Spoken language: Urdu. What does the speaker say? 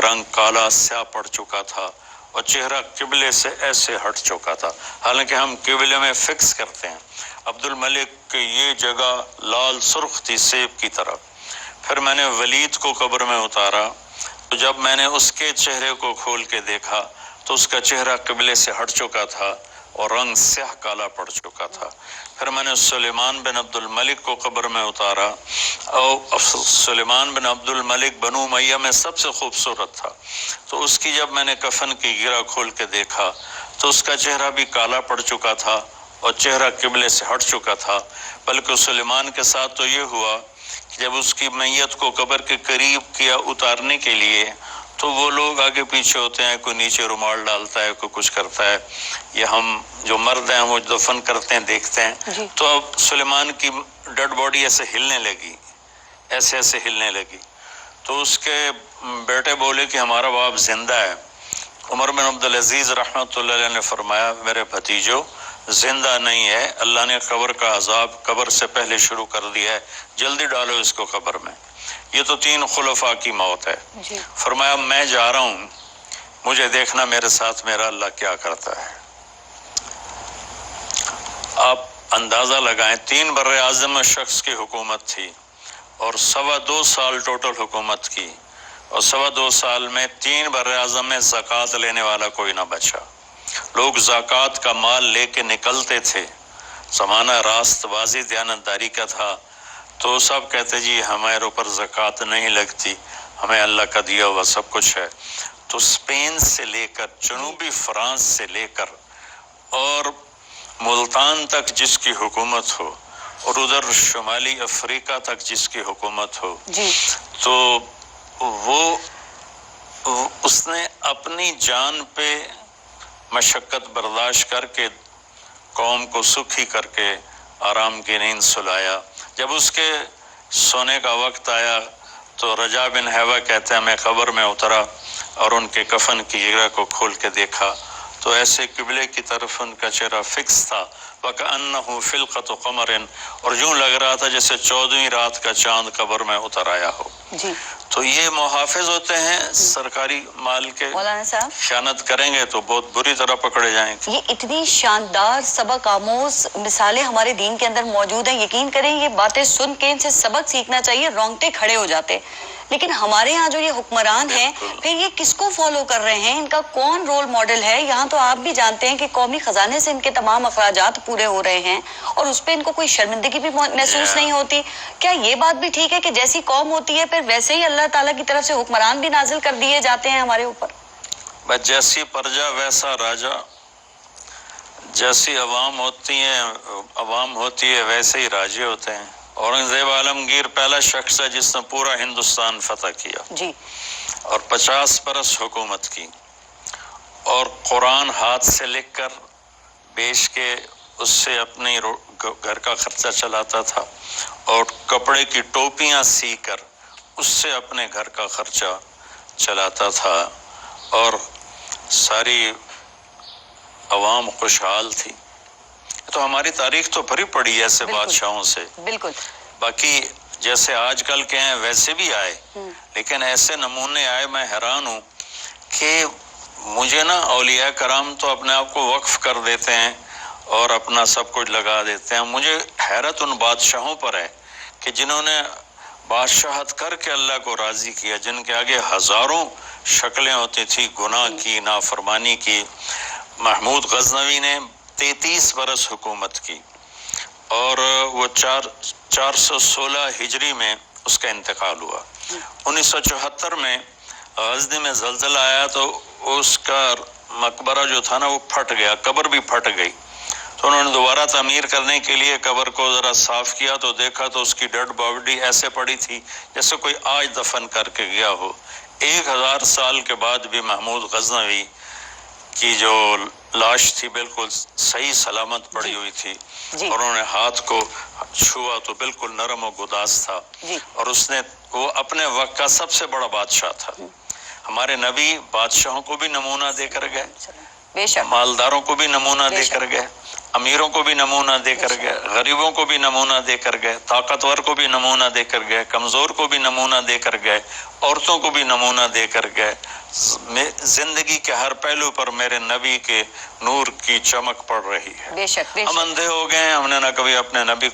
رنگ کالا سیاہ پڑ چکا تھا اور چہرہ قبلے سے ایسے ہٹ چکا تھا، حالانکہ ہم قبلے میں فکس کرتے ہیں۔ عبد الملک کی یہ جگہ لال سرخ تھی سیب کی طرح۔ پھر میں نے ولید کو قبر میں اتارا، تو جب میں نے اس کے چہرے کو کھول کے دیکھا تو اس کا چہرہ قبلے سے ہٹ چکا تھا اور رنگ سیاہ کالا پڑ چکا تھا۔ پھر میں نے سلیمان بن عبد الملک کو قبر میں اتارا، اور سلیمان بن عبد الملک بنو امیہ میں سب سے خوبصورت تھا، تو اس کی جب میں نے کفن کی گرہ کھول کے دیکھا تو اس کا چہرہ بھی کالا پڑ چکا تھا اور چہرہ قبلے سے ہٹ چکا تھا۔ بلکہ سلیمان کے ساتھ تو یہ ہوا کہ جب اس کی میت کو قبر کے قریب کیا اتارنے کے لیے، تو وہ لوگ آگے پیچھے ہوتے ہیں، کوئی نیچے رومال ڈالتا ہے، کوئی کچھ کرتا ہے، یہ ہم جو مرد ہیں وہ دفن کرتے ہیں دیکھتے ہیں۔ تو اب سلیمان کی ڈیڈ باڈی ایسے ہلنے لگی، ایسے ایسے ہلنے لگی، تو اس کے بیٹے بولے کہ ہمارا باپ زندہ ہے۔ عمر بن عبدالعزیز رحمۃ اللہ علیہ نے فرمایا میرے بھتیجو زندہ نہیں ہے، اللہ نے قبر کا عذاب قبر سے پہلے شروع کر دیا ہے، جلدی ڈالو اس کو قبر میں۔ یہ تو 3 خلفاء کی موت ہے۔ فرمایا میں جا رہا ہوں، مجھے دیکھنا میرے ساتھ میرا اللہ کیا کرتا ہے۔ آپ اندازہ لگائیں 3 بر اعظم شخص کی حکومت تھی اور 2.25 سال ٹوٹل حکومت کی، اور 2.25 سال میں 3 بر اعظم میں زکوٰۃ لینے والا کوئی نہ بچا۔ لوگ زکوٰۃ کا مال لے کے نکلتے تھے، زمانہ راست بازی دیانتداری کا تھا، تو سب کہتے جی ہمارے اوپر زکوٰۃ نہیں لگتی، ہمیں اللہ کا دیا ہوا سب کچھ ہے۔ تو اسپین سے لے کر جنوبی فرانس سے لے کر اور ملتان تک جس کی حکومت ہو، اور ادھر شمالی افریقہ تک جس کی حکومت ہو، تو وہ اس نے اپنی جان پہ مشقت برداشت کر کے قوم کو سکھی کر کے آرام کی نیند سلایا۔ جب اس کے سونے کا وقت آیا تو رجا بن حیوہ کہتے ہیں میں قبر میں اترا اور ان کے کفن کی جگہ کو کھول کے دیکھا تو ایسے قبلے کی طرف ان کا چہرہ فکس تھا، وَكَأَنَّهُ فِلْقَةُ قَمَرٍ، اور یوں لگ رہا تھا جیسے 14ویں رات کا چاند قبر میں اتر آیا ہو۔ تو یہ محافظ ہوتے ہیں سرکاری مال کے، مولانا صاحب خیانت کریں گے تو بہت بری طرح پکڑے جائیں گے۔ یہ اتنی شاندار سبق آموز مثالیں ہمارے دین کے اندر موجود ہیں، یقین کریں یہ باتیں سن کے ان سے سبق سیکھنا چاہیے، رونگٹے کھڑے ہو جاتے۔ لیکن ہمارے ہاں جو یہ حکمران ہیں پھر یہ کس کو فالو کر رہے ہیں، ان کا کون رول ماڈل ہے؟ یہاں تو آپ بھی جانتے ہیں کہ قومی خزانے سے ان کے تمام اخراجات پورے ہو رہے ہیں اور اس پہ ان کو کوئی شرمندگی بھی محسوس نہیں ہوتی۔ کیا یہ بات بھی ٹھیک ہے کہ جیسی قوم ہوتی ہے پھر ویسے ہی اللہ تعالیٰ کی طرف سے حکمران بھی نازل کر دیے جاتے ہیں ہمارے اوپر؟ بس جیسی پرجا ویسا راجا، جیسی عوام ہوتی ہے ویسے ہی راجے ہوتے ہیں۔ اورنگزیب عالمگیر پہلا شخص ہے جس نے پورا ہندوستان فتح کیا اور 50 برس حکومت کی، اور قرآن ہاتھ سے لکھ کر بیچ کے اس سے اپنی گھر کا خرچہ چلاتا تھا، اور کپڑے کی ٹوپیاں سی کر اس سے اپنے گھر کا خرچہ چلاتا تھا، اور ساری عوام خوشحال تھی۔ تو ہماری تاریخ تو بھری پڑی ہے ایسے بادشاہوں سے۔ بالکل باقی جیسے آج کل کے ہیں ویسے بھی آئے، لیکن ایسے نمونے آئے میں حیران ہوں کہ مجھے نا اولیاء کرام تو اپنے آپ کو وقف کر دیتے ہیں اور اپنا سب کچھ لگا دیتے ہیں۔ مجھے حیرت ان بادشاہوں پر ہے کہ جنہوں نے بادشاہت کر کے اللہ کو راضی کیا، جن کے آگے ہزاروں شکلیں ہوتی تھی گناہ کی، نافرمانی کی۔ محمود غزنوی نے 33 برس حکومت کی اور وہ 416 ہجری میں اس کا انتقال ہوا۔ 1974 میں غزنی میں زلزلہ آیا تو اس کا مقبرہ جو تھا نا وہ پھٹ گیا، قبر بھی پھٹ گئی، تو انہوں نے دوبارہ تعمیر کرنے کے لیے قبر کو ذرا صاف کیا تو دیکھا تو اس کی ڈیڈ باڈی ایسے پڑی تھی جیسے کوئی آج دفن کر کے گیا ہو۔ 1000 سال کے بعد بھی محمود غزنوی کی جو لاش تھی بالکل صحیح سلامت پڑی ہوئی تھی، اور انہوں نے ہاتھ کو چھوا تو بالکل نرم و گداز تھا، اور اس نے وہ اپنے وقت کا سب سے بڑا بادشاہ تھا۔ ہمارے نبی بادشاہوں کو بھی نمونہ دے کر گئے بے شک مالداروں کو بھی نمونہ بے دے شک۔ کر گئے، امیروں کو بھی نمونہ دے کر گئے، غریبوں کو بھی نمونہ دے کر گئے، طاقتور کو بھی نمونہ دے کر گئے، کمزور کو بھی نمونہ دے کر گئے، عورتوں کو بھی نمونہ دے کر گئے۔ زندگی کے ہر پہلو پر میرے نبی کے نور کی چمک پڑ رہی ہے۔ بے شک بے ہم شک اندھے ہو گئے ہیں، ہم نے نہ کبھی اپنے نبی